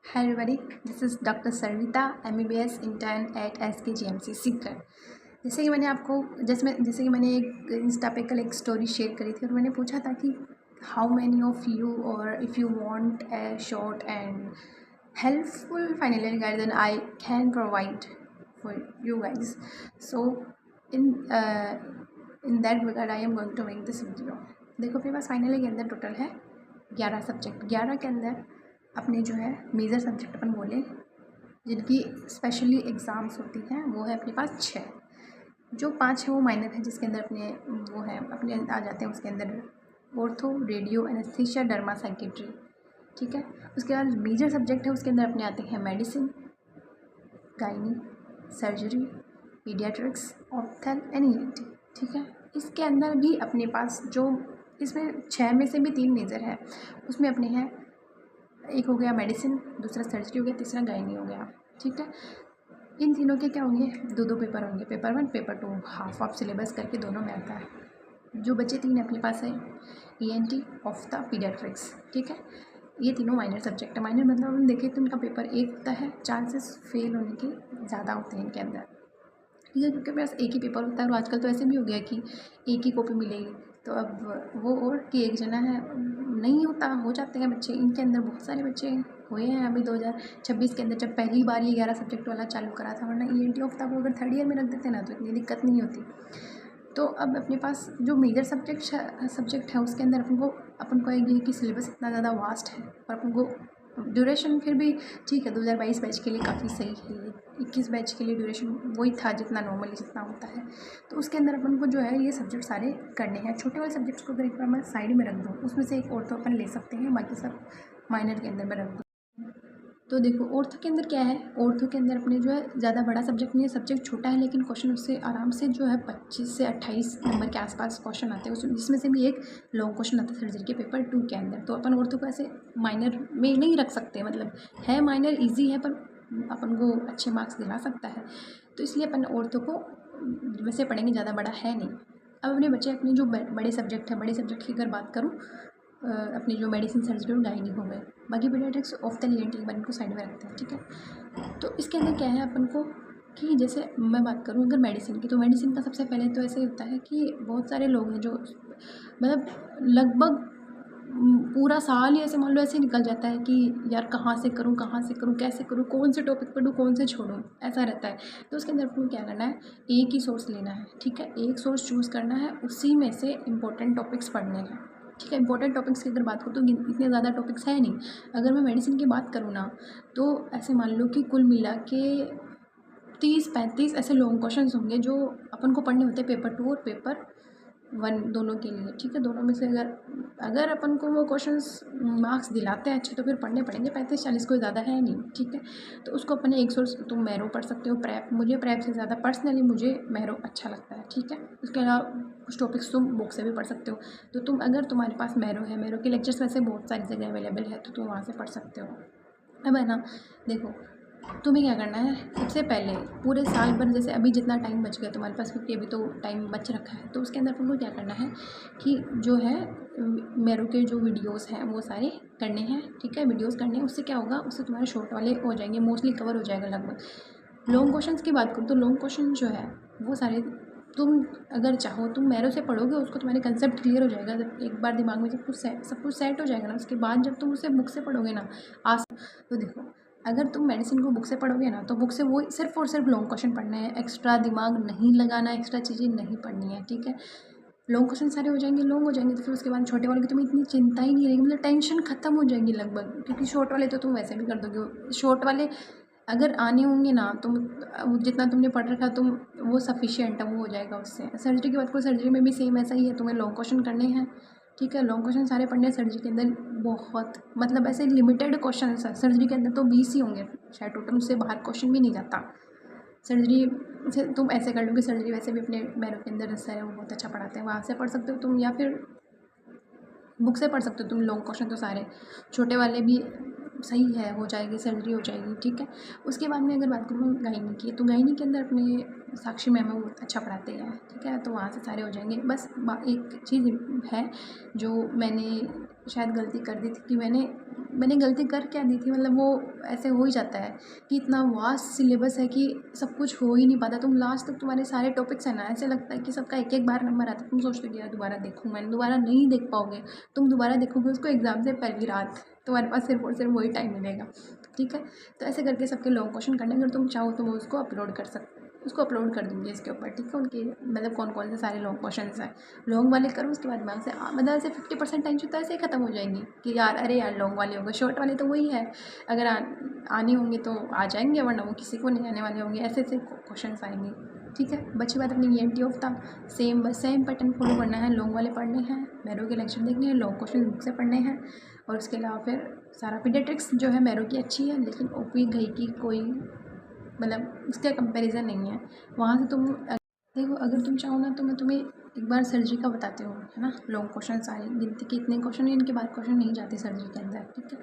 Hi everybody, this is doctor Sarvita MBBS intern at SKGMC Sikar. जैसे कि मैंने एक इंस्टा पे कल एक स्टोरी शेयर करी थी और मैंने पूछा था कि हाउ मैनी ऑफ यू और if you want a short and helpful financial guide then I can provide for you guys. So in in that regard I am going to make this video. देखो अपने पास final के अंदर total है 11 subject. 11 के अंदर अपने जो है मेजर सब्जेक्ट अपन बोले जिनकी स्पेशली एग्ज़ाम्स होती हैं वो है अपने पास 6। जो 5 है वो माइनर है, जिसके अंदर अपने वो है अपने आ जाते हैं उसके अंदर ortho, radio, anaesthesia, derma, psychiatry. ठीक है। उसके बाद मेजर सब्जेक्ट है उसके अंदर अपने आते हैं medicine, gynae, surgery, paediatrics, ऑप्थेल and ENT। ठीक है। इसके अंदर भी अपने पास जो इसमें 6 में से भी 3 मेजर है, उसमें अपने हैं एक हो गया मेडिसिन, दूसरा सर्जरी हो गया, तीसरा गायनी हो गया। ठीक है। इन तीनों के क्या होंगे, 2-2 पेपर होंगे, paper 1 paper 2, half of syllabus करके दोनों में आता है। जो बचे 3 अपने पास है ENT, ऑफ्था, पीडियाट्रिक्स। ठीक है। ये तीनों माइनर सब्जेक्ट है। माइनर मतलब हम देखें तो इनका पेपर 1 होता है, चांसेस फेल होने के ज़्यादा होते हैं इनके अंदर। ठीक है, क्योंकि मेरे पास एक ही पेपर होता है और आजकल तो ऐसे भी हो गया कि एक ही कॉपी मिलेगी, तो अब वो और कि एक जना है नहीं होता, हो जाते हैं बच्चे। इनके अंदर बहुत सारे बच्चे हुए हैं अभी 2026 के अंदर, जब पहली बार ये 11 सब्जेक्ट वाला चालू करा था, वरना ENT ऑफ्था को अगर 3rd ईयर में रख देते ना तो इतनी दिक्कत नहीं होती। तो अब अपने पास जो मेजर सब्जेक्ट है उसके अंदर अपन को ये कि सिलेबस इतना ज़्यादा वास्ट है और अपन को ड्यूरेशन फिर भी ठीक है 2022 बैच के लिए काफ़ी सही है। ये 21 बैच के लिए ड्यूरेशन वही था जितना नॉर्मली जितना होता है। तो उसके अंदर अपन को जो है ये सब्जेक्ट सारे करने हैं। छोटे वाले सब्जेक्ट्स को अगर एक बार मैं साइड में रख दूँ, उसमें से एक और तो अपन ले सकते हैं, बाकी सब माइनर के अंदर मैं रख दूँ। तो देखो ऑर्थो के अंदर क्या है, ऑर्थो के अंदर अपने जो है ज़्यादा बड़ा सब्जेक्ट नहीं है, सब्जेक्ट छोटा है, लेकिन क्वेश्चन उससे आराम से जो है 25 से 28 नंबर के आसपास क्वेश्चन आते हैं, जिसमें से भी एक लॉन्ग क्वेश्चन आता है सर्जरी के पेपर 2 के अंदर। तो अपन ऑर्थो को ऐसे माइनर में नहीं रख सकते, मतलब है माइनर ईजी है पर अपन को अच्छे मार्क्स दिला सकता है, तो इसलिए अपन ऑर्थो को वैसे पढ़ेंगे, ज़्यादा बड़ा है नहीं। अब अपने बच्चे अपने जो बड़े सब्जेक्ट है, बड़े सब्जेक्ट की अगर बात करूँ, अपनी जो मेडिसिन, सर्जरी और गायनी हो गए, बाकी पीडियाट्रिक्स ऑफ्था, ENT एक बार इनको साइड में रखते हैं। ठीक है। तो इसके अंदर क्या है अपन को कि जैसे मैं बात करूँ अगर मेडिसिन की, तो मेडिसिन का सबसे पहले तो ऐसे होता है कि बहुत सारे लोग हैं जो मतलब लगभग पूरा साल ही ऐसे मान लो ऐसे निकल जाता है कि यार कहाँ से करूँ, कैसे करूँ, कौन से टॉपिक पढ़ूँ, कौन से छोड़ूँ, ऐसा रहता है। तो उसके अंदर आपको क्या करना है, एक ही सोर्स लेना है। ठीक है। एक सोर्स चूज़ करना है, उसी में से इंपॉर्टेंट टॉपिक्स पढ़ने हैं। ठीक है। इंपॉर्टेंट टॉपिक्स की अगर बात करूँ तो इतने ज़्यादा टॉपिक्स है नहीं। अगर मैं मेडिसिन की बात करूँ ना, तो ऐसे मान लो कि कुल मिला के 30-35 ऐसे लॉन्ग क्वेश्चंस होंगे जो अपन को पढ़ने होते हैं पेपर 2 और पेपर 1 दोनों के लिए। ठीक है। दोनों में से अगर अपन को वो क्वेश्चंस मार्क्स दिलाते हैं अच्छे, तो फिर पढ़ने पड़ेंगे। 35-40 कोई ज़्यादा है नहीं। ठीक है। तो उसको अपने एक सोर्स तुम मैरो पढ़ सकते हो, प्रैप, मुझे प्रैप से ज़्यादा पर्सनली मुझे मैरो अच्छा लगता है। ठीक है। उसके अलावा कुछ टॉपिक्स तुम बुक से भी पढ़ सकते हो। तो तुम अगर तुम्हारे पास मैरो है, मैरो के लेक्चर्स वैसे बहुत सारी जगह अवेलेबल है, तो तुम वहाँ से पढ़ सकते हो। अब है ना, देखो तुम्हें क्या करना है, सबसे पहले पूरे साल भर जैसे अभी जितना टाइम बच गया तुम्हारे पास, क्योंकि अभी तो टाइम बच रखा है, तो उसके अंदर तुमको क्या करना है कि जो है मेरे के जो वीडियोस हैं वो सारे करने हैं। ठीक है। वीडियोस करने हैं, उससे क्या होगा, उससे तुम्हारे शॉर्ट वाले हो जाएंगे, मोस्टली कवर हो जाएगा लगभग। लॉन्ग क्वेश्चन की बात करूँ तो लॉन्ग क्वेश्चन जो है वो सारे तुम अगर चाहो तुम मैरो से पढ़ोगे, उसको तुम्हारे कंसेप्ट क्लियर हो जाएगा। जब एक बार दिमाग में सब कुछ सेट हो जाएगा ना, उसके बाद जब तुम उसे बुक से पढ़ोगे ना तो देखो अगर तुम मेडिसिन को बुक से पढ़ोगे ना, तो बुक से वो सिर्फ और सिर्फ लॉन्ग क्वेश्चन पढ़ने हैं, एक्स्ट्रा दिमाग नहीं लगाना, एक्स्ट्रा चीज़ें नहीं पढ़नी है। ठीक है। लॉन्ग क्वेश्चन सारे हो जाएंगे, लॉन्ग हो जाएंगे, तो फिर उसके बाद छोटे वाले की तुम्हें इतनी चिंता ही नहीं रहेगी, मतलब टेंशन खत्म हो जाएगी लगभग, क्योंकि शॉर्ट वाले तो तुम वैसे भी कर दोगे। शॉर्ट वाले अगर आने होंगे ना, तुम जितना तुमने पढ़ रखा तुम वो सफिशिएंट है, वो हो जाएगा उससे। सर्जरी की बात करो, सर्जरी में भी सेम ऐसा ही है, तुम्हें लॉन्ग क्वेश्चन करने हैं। ठीक है। लॉन्ग क्वेश्चन सारे पढ़ने हैं सर्जरी के अंदर, बहुत मतलब ऐसे लिमिटेड क्वेश्चन है सर्जरी के अंदर, तो 20 ही होंगे शायद टोटल, उससे बाहर क्वेश्चन भी नहीं जाता सर्जरी से। तुम ऐसे कर लो कि सर्जरी वैसे भी अपने मैरो के अंदर है, वो बहुत अच्छा पढ़ाते हैं, वहाँ से पढ़ सकते हो तुम, या फिर बुक से पढ़ सकते हो तुम। लॉन्ग क्वेश्चन तो सारे छोटे वाले भी सही है, हो जाएगी, सर्जरी हो जाएगी। ठीक है। उसके बाद में अगर बात करूँ गायनी की, तो गायनी के अंदर अपने साक्षी मैम वो अच्छा पढ़ाते हैं। ठीक है। तो वहाँ से सारे हो जाएंगे। बस एक चीज़ है जो मैंने शायद गलती कर दी थी कि मैंने गलती कर क्या दी थी, मतलब वो ऐसे हो ही जाता है कि इतना वास्ट सिलेबस है कि सब कुछ हो ही नहीं पाता। तुम लास्ट तक तुम्हारे सारे टॉपिक्स हैं ना, ऐसे लगता है कि सबका एक एक बार नंबर आता है, तुम सोचते हो कि यार दोबारा देखूँ, मैंने दोबारा नहीं देख पाओगे। तुम दोबारा देखोगे उसको एग्ज़ाम से पहली रात, तुम्हारे पास सिर्फ और सिर्फ वही टाइम मिलेगा, ठीक है। तो ऐसे करके सबके लॉन्ग क्वेश्चन करने, अगर तुम चाहो तो मैं उसको अपलोड कर सकते, उसको अपलोड कर दूँगी इसके ऊपर, ठीक है। उनके मतलब कौन कौन से सारे लॉन्ग क्वेश्चन हैं, लॉन्ग वाले करूँ, उसके बाद दिमाग से मतलब ऐसे 50% टेंशन तो ऐसे ही ख़त्म हो जाएंगी कि यार अरे यार लॉन्ग वाले होंगे, शॉर्ट वाले तो वही है, अगर आने होंगे तो आ जाएंगे, वरना वो किसी को नहीं आने वाले होंगे, ऐसे ऐसे क्वेश्चन आएंगे, ठीक है। बची बात अपनी ENT ऑफ था, सेम पैटर्न फॉलो करना है, लॉन्ग वाले पढ़ने हैं, मैरो के लेक्चर देखने हैं, लॉन्ग क्वेश्चन बुक से पढ़ने हैं, और उसके अलावा फिर सारा पीडियाट्रिक्स जो है मैरो की अच्छी है, लेकिन OP घई की कोई मतलब उसका कंपैरिजन नहीं है। वहाँ से तुम देखो, अगर तुम चाहो ना तो मैं तुम्हें एक बार सर्जरी का बताती हूँ, है ना। लॉन्ग क्वेश्चन सारे गिनती के इतने क्वेश्चन, इनके बाद क्वेश्चन नहीं जाते सर्जरी के अंदर, ठीक है।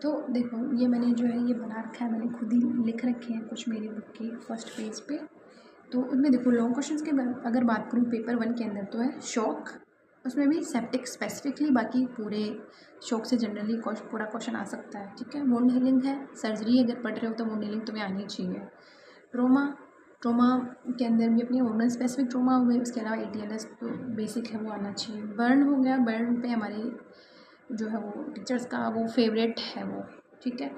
तो देखो ये मैंने जो है ये बना रखा है, मैंने खुद ही लिख रखे हैं कुछ मेरी बुक की फर्स्ट पेज पे। तो उनमें देखो लॉन्ग क्वेश्चंस के अगर बात करूँ पेपर 1 के अंदर तो है शॉक, उसमें भी सेप्टिक स्पेसिफिकली, बाकी पूरे शॉक से जनरली पूरा क्वेश्चन आ सकता है, ठीक है। वुंड हीलिंग है, सर्जरी अगर पढ़ रहे हो तो वुंड हीलिंग तुम्हें आनी चाहिए। ट्रोमा, ट्रोमा के अंदर भी अपनी वुमेन स्पेसिफिक ट्रोमा हो गई, उसके अलावा ATLS तो बेसिक है वो आना चाहिए। बर्न हो गया, बर्न पे हमारे जो है वो टीचर्स का वो फेवरेट है वो, ठीक है।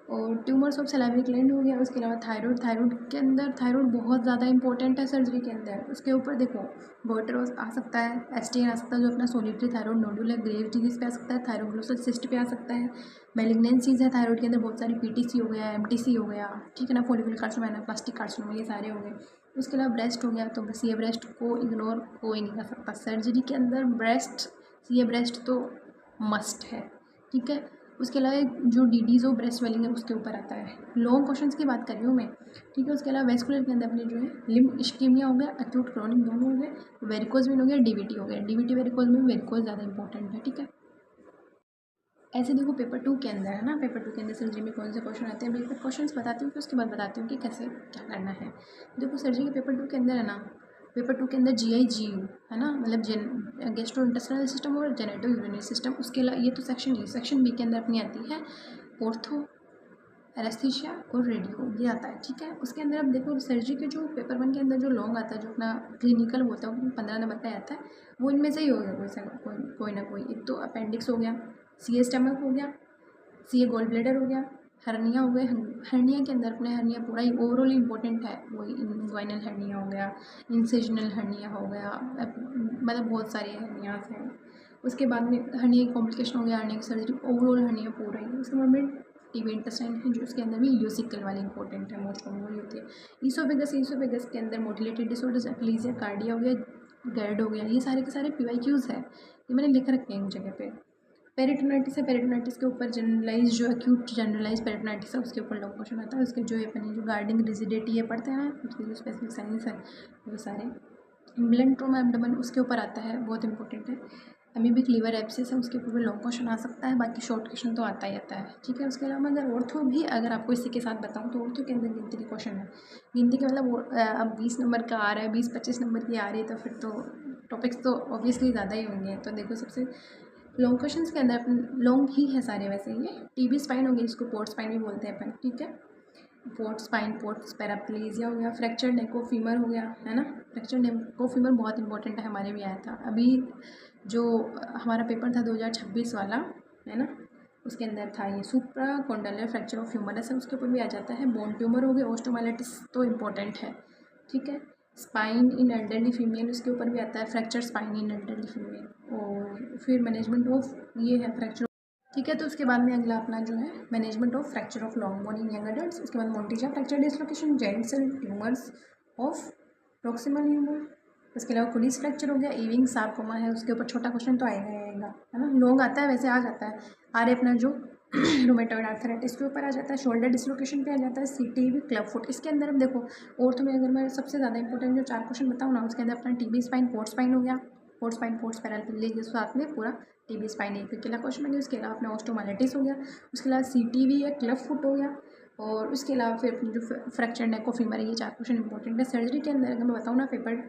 और ट्यूमर्स ऑफ सैलिवरी ग्लैंड हो गया, उसके अलावा थायराइड के अंदर थायराइड बहुत ज़्यादा इंपॉर्टेंट है सर्जरी के अंदर। उसके ऊपर देखो गोइटरोस आ सकता है, STN आ सकता है जो अपना सोलिटरी थायराइड नोडुल है, ग्रेव डिजीज पे आ सकता है, थायरोग्लोसल सिस्ट पे आ सकता है, मैलिग्नेंसीज है थायराइड के अंदर बहुत सारी, PTC हो गया, MTC हो गया, ठीक है ना, फोलिकुलर कार्सिनोमा, एनाप्लास्टिक कार्सिनोमा, ये सारे हो गए। उसके अलावा ब्रेस्ट हो गया, तो बस ये ब्रेस्ट को इग्नोर कोई नहीं कर सकता सर्जरी के अंदर, ब्रेस्ट, ये ब्रेस्ट तो मस्ट है, ठीक है। उसके अलावा जो DDs और ब्रेस्ट स्वेलिंग है उसके ऊपर आता है। लॉन्ग क्वेश्चंस की बात कर रही हूँ मैं, ठीक है। उसके अलावा वेस्कुलर के अंदर अपने जो है लिम्फ इश्केमिया हो गया, अक्यूट क्रोनिक दोनों हो गए, वेरिकोज वेन हो गया, DVT हो गया, DVT वेरिकोज में वेरिकोज ज़्यादा इंपॉर्टेंट है, ठीक है। ऐसे देखो पेपर 2 के अंदर है ना, पेपर 2 के अंदर सर्जरी में कौन से क्वेश्चन आते हैं, मैं एक क्वेश्चन बताती हूँ फिर उसके बाद बताती हूँ कि कैसे क्या करना है। देखो सर्जरी के पेपर 2 के अंदर है ना, पेपर 2 के अंदर GI-GU है ना, मतलब गैस्ट्रो इंटेस्टाइनल सिस्टम और जेनेटो यूरिनरी सिस्टम। उसके अलावा ये तो सेक्शन E, सेक्शन B के अंदर अपनी आती है ऑर्थो, एनेस्थीसिया और रेडियो, ये आता है, ठीक है। उसके अंदर अब देखो सर्जरी के जो पेपर 1 के अंदर जो लॉन्ग आता है, जो अपना क्लिनिकल होता है वो 15 नंबर का आता है, वो इनमें से ही हो गया कोई ना कोई। एक तो अपेंडिक्स हो गया, CA स्टमक हो गया, CA गॉल ब्लैडर हो गया, हर्निया हो गए। हर्निया के अंदर अपने हर्निया पूरा ही ओवरऑल इंपॉर्टेंट है, वही इंग्वाइनल हर्निया हो गया, इंसेजनल हर्निया हो गया, मतलब बहुत सारे हर्नियाज हैं। उसके बाद में हर्निया की कॉम्प्लिकेशन हो गया, हर्निया की सर्जरी, ओवरऑल हर्निया पूरा ही। उसके बाद में TB इंटेस्टाइन है जो उसके अंदर भी यूसिकल वाली इंपॉर्टेंट है, मोस्ट कॉमन होती है। ईसोफेगस के अंदर मोटिलेटेड डिसऑर्डर्स, एप्लीजिया, कार्डिया हो गया, गर्ड हो गया, ये सारे के सारे PYQs है, ये मैंने लिख रखे हैं इन जगह पे। पेरिटोनाइटिस है, पेरिटोनाइटिस के ऊपर जनरलाइज जो एक्यूट जनरलाइज पेरिटोनाइटिस है उसके ऊपर लॉन्ग क्वेश्चन आता है। उसके जो अपनी जो गार्डिंग रिजिडिटी है पढ़ते हैं ना, उसके जो स्पेसिफिक साइंस है वो सारे। ब्लंट ट्रॉमा एब्डोमेन उसके ऊपर आता है, बहुत इंपॉर्टेंट है। अमीबिक लीवर एब्सेस है, उसके ऊपर भी लॉन्ग क्वेश्चन आ सकता है, बाकी शॉर्ट क्वेश्चन तो आता ही आता है, ठीक है। उसके अलावा अगर ऑर्थो भी अगर आपको इसी के साथ बताऊँ तो ऑर्थो के अंदर गिनती के क्वेश्चन है, गिनती के मतलब अब 20 नंबर का आ रहा है, 20-25 नंबर की आ रही है, तो फिर तो टॉपिक्स तो ऑब्वियसली ज़्यादा ही होंगे। तो देखो सबसे लॉन्ग क्वेश्चंस के अंदर लॉन्ग ही है सारे वैसे, ये TB स्पाइन हो गई, जिसको पोर्ट स्पाइन भी बोलते हैं अपन, ठीक है। पोर्ट स्पाइन, पोर्ट पैराप्लेजिया हो गया, फ्रैक्चर नेकोफीमर हो गया, है ना। फ्रैक्चर नेकोफीमर बहुत इंपॉर्टेंट है, हमारे भी आया था अभी जो हमारा पेपर था 2026 वाला, है ना, उसके अंदर था ये सुप्रा कॉन्डलर फ्रैक्चर ऑफ ह्यूमरस है, उसके ऊपर भी आ जाता है। बोन ट्यूमर हो गया, ओस्टोमाइलिटिस तो इम्पॉर्टेंट है, ठीक है। स्पाइन इन एल्डरली फीमेल, उसके ऊपर भी आता है फ्रैक्चर स्पाइन इन एल्डरली फीमेल। और फिर मैनेजमेंट ऑफ ये है फ्रैक्चर, ठीक है। तो उसके बाद में अगला अपना जो है management of fracture of long bone in young adults. उसके बाद Monteggia fracture dislocation, giant cell tumours of proximal humerus. उसके अलावा कुलिस फ्रैक्चर हो गया, इविंग सार्कोमा है, उसके ऊपर छोटा क्वेश्चन तो आएगा ही आएगा, है ना। लॉन्ग आता है वैसे आ जाता है, आर अपना जो रोमेटॉइड आर्थराइटिस के ऊपर आ जाता है, शोल्डर डिसलोकेशन पे आ जाता है, CTB क्लब फुट। इसके अंदर अब देखो और तुम्हें अगर मैं सबसे ज़्यादा इंपॉर्टेंट जो 4 क्वेश्चन बताऊँ ना, उसके अंदर अपना TB स्पाइन, पोर्ट स्पाइन हो गया, पोर्ट स्पाइन, पोर्ट्स पैराप्लेजिया के साथ में पूरा TB स्पाइन एक अकेला क्वेश्चन बन गया। उसके अलावा अपना ऑस्टोमाइलिटिस हो गया, उसके अलावा CTV है, क्लब फुट हो गया, और उसके अलावा फिर अपनी जो फ्रैक्चर नेकोफीमर है, ये 4 क्वेश्चन इंपॉर्टेंट है। सर्जरी के अंदर अगर मैं बताऊँ ना पेपर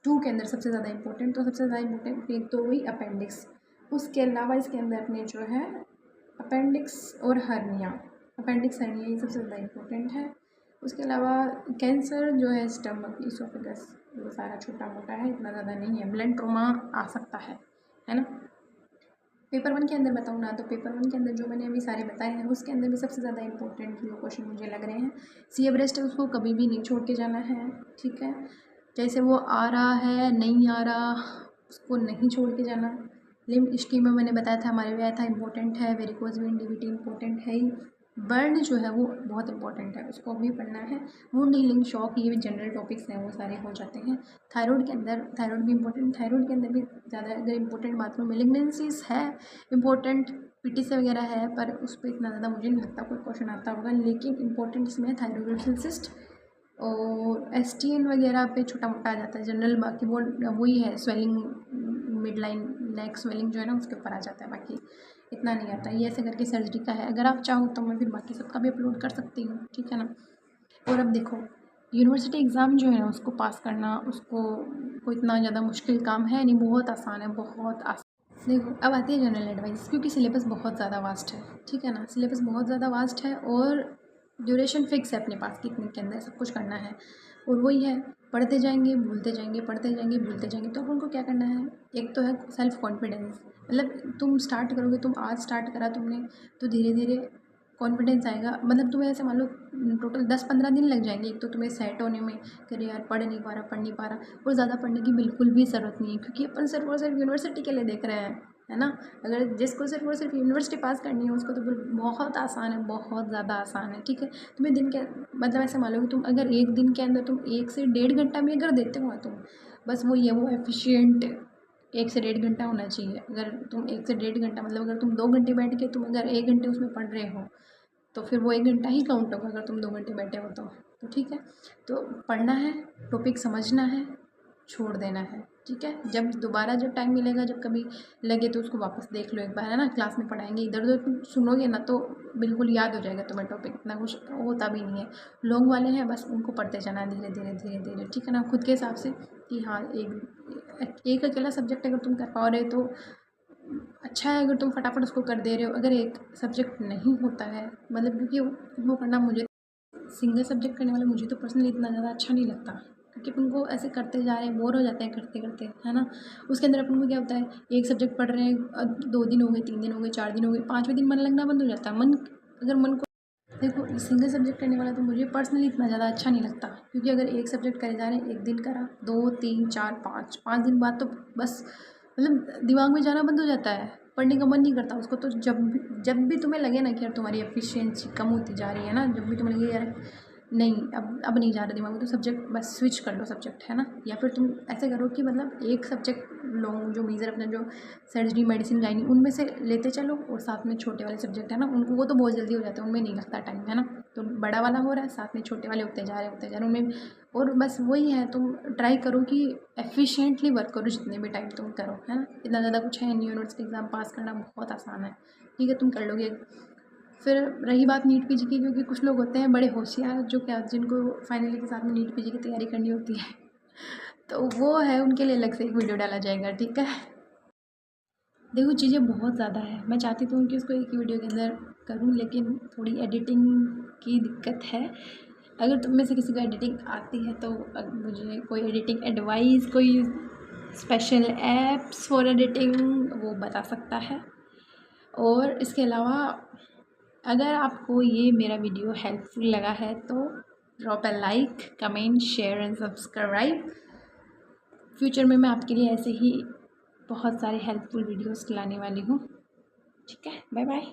2 के अंदर सबसे ज़्यादा इंपॉर्टेंट, तो सबसे ज़्यादा इंपॉर्टेंट एक तो वही अपेंडिक्स, उसके अलावा इसके अंदर अपने जो है अपेंडिक्स और हर्निया, अपेंडिक्स हर्निया ये सबसे ज़्यादा इम्पोर्टेंट है। उसके अलावा कैंसर जो है स्टमक, इसोफेगस, वो सारा छोटा मोटा है, इतना ज़्यादा नहीं है। ब्लड ट्रॉमा आ सकता है ना। पेपर 1 के अंदर बताऊँ ना, तो पेपर 1 के अंदर जो मैंने अभी सारे बताए हैं उसके अंदर भी सबसे ज़्यादा इंपॉर्टेंट जो क्वेश्चन मुझे लग रहे हैं, सी एवरेस्ट है उसको कभी भी नहीं छोड़ के जाना है, ठीक है। जैसे वो आ रहा है नहीं आ रहा उसको नहीं छोड़ के जाना। लिम्फ स्कीमा मैंने बताया था हमारे में आया था, इंपॉर्टेंट है। वेरिकोज वेन डीवीटी इंपॉर्टेंट है ही। बर्न जो है वो बहुत इंपॉर्टेंट है, उसको भी पढ़ना है। वुंड हीलिंग, शॉक, ये भी जनरल टॉपिक्स हैं, वो सारे हो जाते हैं। थायराइड के अंदर, थायराइड भी इंपॉर्टेंट, थायराइड के अंदर भी ज़्यादा अगर इंपॉर्टेंट बात करूँ, मेलिग्नेंसीज है इंपॉर्टेंट, पीटीसी वगैरह है, पर उस पर इतना ज़्यादा मुझे नहीं लगता कोई क्वेश्चन आता होगा। लेकिन इंपॉर्टेंट इसमें है थायराइड सिस्ट और एसटीएन वगैरह पे छोटा मोटा आ जाता है जनरल। बाकी वो वही है, swelling, mid line neck swelling जो है ना उसके ऊपर आ जाता है, बाकी इतना नहीं आता। ये ऐसे करके सर्जरी का है। अगर आप चाहो तो मैं फिर बाकी सबका भी अपलोड कर सकती हूँ, ठीक है ना। और अब देखो, यूनिवर्सिटी एग्ज़ाम जो है ना उसको पास करना, उसको कोई इतना ज़्यादा मुश्किल काम है नहीं, बहुत आसान है, बहुत आसान। देखो अब आती है जनरल एडवाइस, क्योंकि सिलेबस बहुत ज़्यादा वास्ट है, ठीक है ना। सिलेबस बहुत ज़्यादा वास्ट है और ड्यूरेशन फिक्स है अपने पास कि इतने के अंदर सब कुछ करना है। और वही है, पढ़ते जाएंगे भूलते जाएंगे, पढ़ते जाएंगे भूलते जाएंगे। तो अब उनको क्या करना है, एक तो है सेल्फ कॉन्फिडेंस, मतलब तुम स्टार्ट करोगे, तुम आज स्टार्ट करा तुमने तो धीरे धीरे कॉन्फिडेंस आएगा। मतलब तुम्हें ऐसे मान लो टोटल 10-15 दिन लग जाएंगे एक तो तुम्हें सेट होने में, कि अरे यार पढ़ नहीं पा रहा, पढ़ नहीं पा रहा। और ज़्यादा पढ़ने की बिल्कुल भी ज़रूरत नहीं है, क्योंकि अपन सिर्फ और सिर्फ यूनिवर्सिटी के लिए देख रहे हैं, है ना। अगर जिसको सिर्फ और सिर्फ यूनिवर्सिटी पास करनी है उसको तो बहुत आसान है, बहुत ज़्यादा आसान है, ठीक है। तुम्हें दिन के मतलब ऐसे मान लो कि तुम अगर एक दिन के अंदर तुम 1 से 1.5 घंटा भी अगर देते हो तुम, बस वो ये वो एफिशिएंट 1 से 1.5 घंटा होना चाहिए। अगर तुम 1 से 1.5 घंटा मतलब अगर तुम 2 घंटे बैठ के तुम अगर 1 घंटे उसमें पढ़ रहे हो तो फिर वो 1 घंटा ही काउंट होगा अगर तुम 2 घंटे बैठे हो तो ठीक है। तो पढ़ना है, टॉपिक समझना है, छोड़ देना है, ठीक है। जब दोबारा जब टाइम मिलेगा, जब कभी लगे तो उसको वापस देख लो एक बार, है ना। क्लास में पढ़ाएंगे, इधर उधर तुम सुनोगे ना तो बिल्कुल याद हो जाएगा तुम्हें टॉपिक, इतना कुछ होता भी नहीं है। लॉन्ग वाले हैं बस उनको पढ़ते जाना है धीरे धीरे धीरे धीरे, ठीक है ना। खुद के हिसाब से कि हाँ एक अकेला सब्जेक्ट अगर तुम कर पा रहे तो अच्छा है, अगर तुम फटाफट उसको कर दे रहे हो। अगर एक सब्जेक्ट नहीं होता है, मतलब क्योंकि वो करना मुझे सिंगल सब्जेक्ट करने वाला मुझे तो पर्सनली इतना ज़्यादा अच्छा नहीं लगता, क्योंकि अपन को ऐसे करते जा रहे हैं, बोर हो जाते हैं करते करते, है ना। उसके अंदर अपन को क्या होता है, एक सब्जेक्ट पढ़ रहे हैं 2 दिन हो गए, 3 दिन हो गए, 4 दिन हो गए, 5वें दिन मन लगना बंद हो जाता है। अगर मन को देखो, सिंगल सब्जेक्ट करने वाला तो मुझे पर्सनली इतना ज़्यादा अच्छा नहीं लगता, क्योंकि अगर एक सब्जेक्ट करे जा रहे हैं, एक दिन करा, 2 3 4 5 दिन बाद तो बस मतलब दिमाग में जाना बंद हो जाता है, पढ़ने का मन नहीं करता उसको। तो जब भी तुम्हें लगे ना कि यार तुम्हारी एफिशिएंसी कम होती जा रही है ना, जब भी तुम्हें लगे यार नहीं अब नहीं जा रहा दिमाग में, तो सब्जेक्ट बस स्विच कर लो सब्जेक्ट, है ना। या फिर तुम ऐसे करो कि मतलब एक सब्जेक्ट लॉन्ग जो मेजर अपना जो सर्जरी मेडिसिन गाइनिंग उनमें से लेते चलो, और साथ में छोटे वाले सब्जेक्ट है ना उनको, वो तो बहुत जल्दी हो जाते हैं, उनमें नहीं लगता टाइम, है ना। तो बड़ा वाला हो रहा है, साथ में छोटे वाले होते जा रहे उनमें। और बस वही है, तुम ट्राई करो कि एफिशिएंटली वर्क करो जितने भी टाइम तुम करो, है ना। इतना ज़्यादा कुछ है नहीं, यूनिवर्सिटी एग्ज़ाम पास करना बहुत आसान है, ठीक है, तुम कर लोगे। फिर रही बात नीट पीजी की, क्योंकि कुछ लोग होते हैं बड़े होशियार जो क्या जिनको फाइनली के साथ में नीट पीजी की तैयारी करनी होती है तो वो है उनके लिए अलग से एक वीडियो डाला जाएगा, ठीक है। देखो चीज़ें बहुत ज़्यादा है, मैं चाहती तो हूँ कि उसको एक ही वीडियो के अंदर करूँ, लेकिन थोड़ी एडिटिंग की दिक्कत है। अगर तुम में से किसी को एडिटिंग आती है तो मुझे कोई एडिटिंग एडवाइस, कोई स्पेशल ऐप्स फॉर एडिटिंग वो बता सकता है। और इसके अलावा अगर आपको ये मेरा वीडियो हेल्पफुल लगा है तो drop a like, comment, share and subscribe. Future में मैं आपके लिए ऐसे ही बहुत सारे हेल्पफुल वीडियोस लाने वाली हूँ, ठीक है। Bye bye.